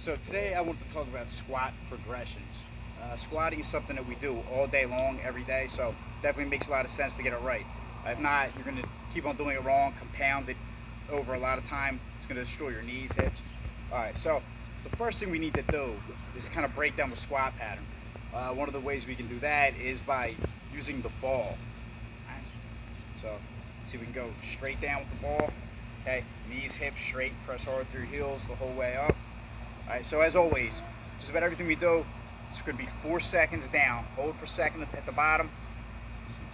So today I want to talk about squat progressions. Squatting is something that we do all day long, every day, so definitely makes a lot of sense to get it right. If not, you're going to keep on doing it wrong, compound it over a lot of time. It's going to destroy your knees, hips. Alright, so the first thing we need to do is kind of break down the squat pattern. One of the ways we can do that is by using the ball. Right? So, see, we can go straight down with the ball. Okay, knees, hips straight, press hard through your heels the whole way up. Alright, so as always, just about everything we do, it's going to be 4 seconds down, hold for a second at the bottom,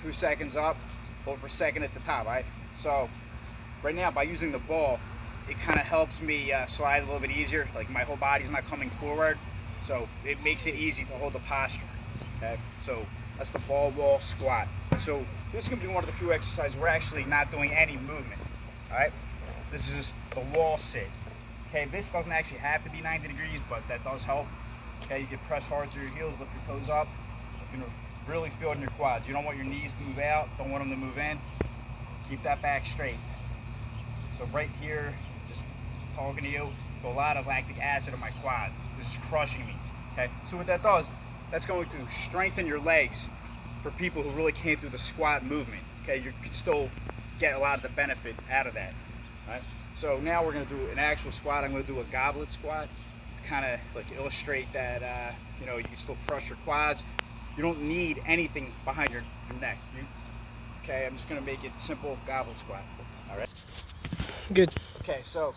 2 seconds up, hold for a second at the top, right? So, right now, by using the ball, it kind of helps me slide a little bit easier, like my whole body's not coming forward, so it makes it easy to hold the posture, okay? So, that's the ball wall squat. So, this is going to be one of the few exercises we're actually not doing any movement, alright? This is just the wall sit. Okay, this doesn't actually have to be 90 degrees, but that does help. Okay, you can press hard through your heels, lift your toes up. You can really feel it in your quads. You don't want your knees to move out, don't want them to move in. Keep that back straight. So right here, just talking to you, a lot of lactic acid in my quads. This is crushing me. Okay, so what that does, that's going to strengthen your legs for people who really can't do the squat movement. Okay, you can still get a lot of the benefit out of that. All right? So now we're going to do an actual squat. I'm going to do a goblet squat to kind of like illustrate that you know, you can still crush your quads. You don't need anything behind your neck. Okay, I'm just going to make it simple goblet squat. All right. Good. Okay, so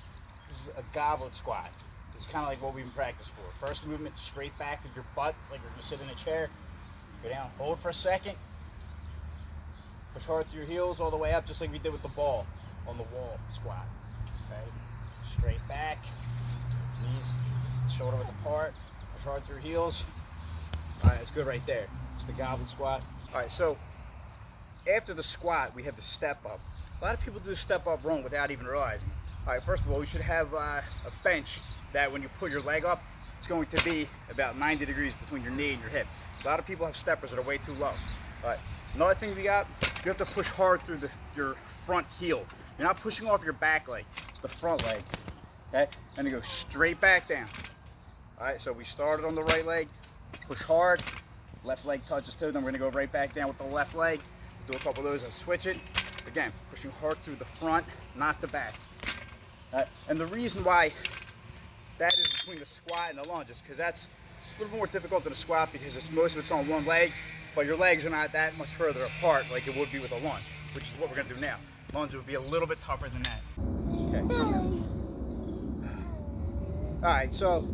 this is a goblet squat. It's kind of like what we've been practicing for. First movement, straight back with your butt, like you're going to sit in a chair. Go down, hold for a second. Push hard through your heels all the way up, just like we did with the ball on the wall squat. Okay, straight back, knees shoulder width apart, push hard through your heels. All right, that's good right there. It's the goblet squat. All right, so after the squat, we have the step up. A lot of people do step up wrong without even realizing it. All right, first of all, we should have a bench that when you put your leg up, it's going to be about 90 degrees between your knee and your hip. A lot of people have steppers that are way too low. All right, another thing we got, you have to push hard through your front heel. You're not pushing off your back leg, it's the front leg, okay? And you go straight back down. All right, so we started on the right leg, push hard, left leg touches too, then we're gonna go right back down with the left leg, do a couple of those and switch it. Again, pushing hard through the front, not the back. All right, and the reason why that is between the squat and the lunge is because that's a little more difficult than a squat because most of it's on one leg, but your legs are not that much further apart like it would be with a lunge, which is what we're gonna do now. Lunge would be a little bit tougher than that. Okay. Alright, so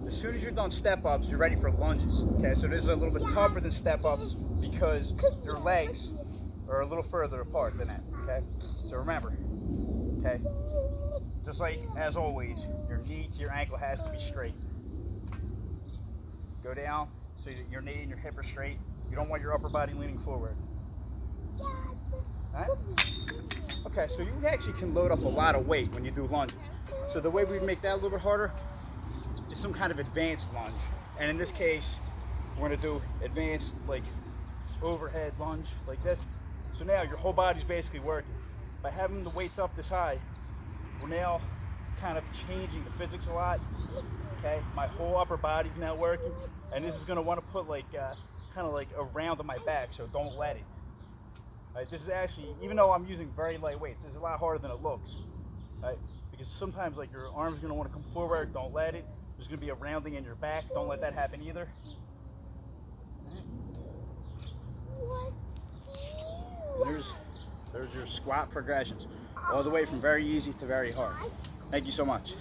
as soon as you're done step ups, you're ready for lunges. Okay, so this is a little bit tougher than step ups because your legs are a little further apart than that. Okay, so remember, okay, just like as always, your knee to your ankle has to be straight. Go down so that your knee and your hip are straight. You don't want your upper body leaning forward. Alright? Okay, so you actually can load up a lot of weight when you do lunges. So the way we make that a little bit harder is some kind of advanced lunge. And in this case, we're gonna do advanced like overhead lunge like this. So now your whole body's basically working. By having the weights up this high, we're now kind of changing the physics a lot. Okay, my whole upper body's now working. And this is gonna wanna put like, kind of like around on my back, so don't let it. Right, this is actually, even though I'm using very light weights, this is a lot harder than it looks. Right? Because sometimes like your arm's gonna want to come forward, don't let it. There's gonna be a rounding in your back, don't let that happen either. Right. There's your squat progressions, all the way from very easy to very hard. Thank you so much.